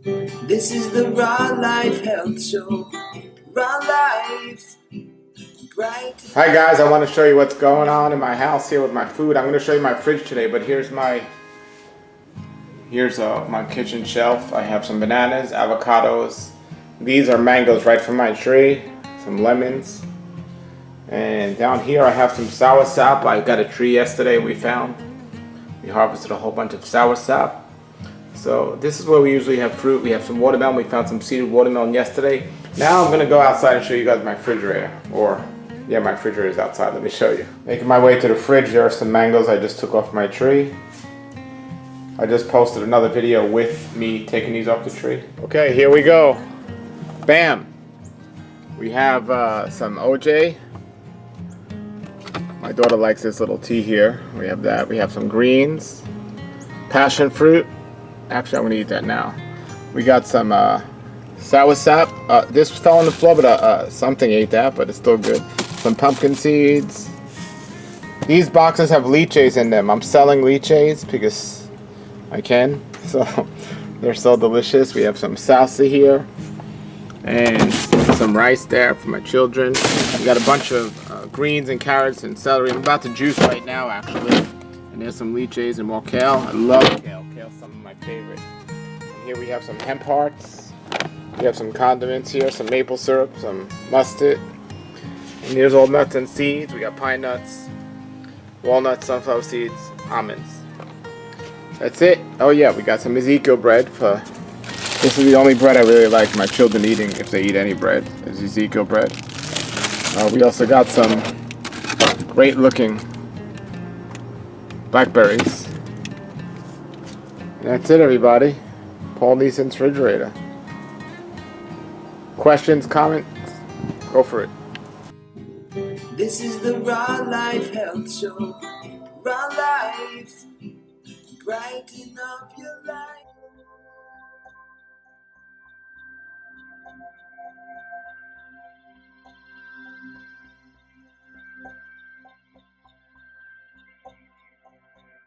This is the Raw Life Health Show. Raw Life. Hi guys, I want to show you what's going on in my house here with my food. I'm going to show you my fridge today, but here's my kitchen shelf. I have some bananas, avocados. These are mangoes right from my tree. Some lemons. And down here I have some soursop. I got a tree yesterday we found. We harvested a whole bunch of soursop. So this is where we usually have fruit. We have some watermelon. We found some seeded watermelon yesterday. Now I'm going to go outside and show you guys my refrigerator. My refrigerator is outside. Let me show you. Making my way to the fridge. There are some mangoes I just took off my tree. I just posted another video with me taking these off the tree. Okay, here we go. Bam! We have some OJ. My daughter likes this little tea here. We have that. We have some greens. Passion fruit. Actually, I'm going to eat that now. We got some soursop. This fell on the floor, but something ate that, but it's still good. Some pumpkin seeds. These boxes have leches in them. I'm selling leches because I can. So they're so delicious. We have some salsa here. And some rice there for my children. We got a bunch of greens and carrots and celery. I'm about to juice right now, actually. And there's some leches and more kale. I love kale. Kale's some of my favorite. And here we have some hemp hearts. We have some condiments here, some maple syrup, some mustard. And here's all nuts and seeds. We got pine nuts, walnuts, sunflower seeds, almonds. That's it. Oh yeah, we got some Ezekiel bread. This is the only bread I really like my children eating, if they eat any bread, is Ezekiel bread. We also got some great looking blackberries. And that's it, everybody. Paul Neeson's refrigerator. Questions, comments? Go for it. This is the Raw Life Health Show. Raw Life. Brighten up your life.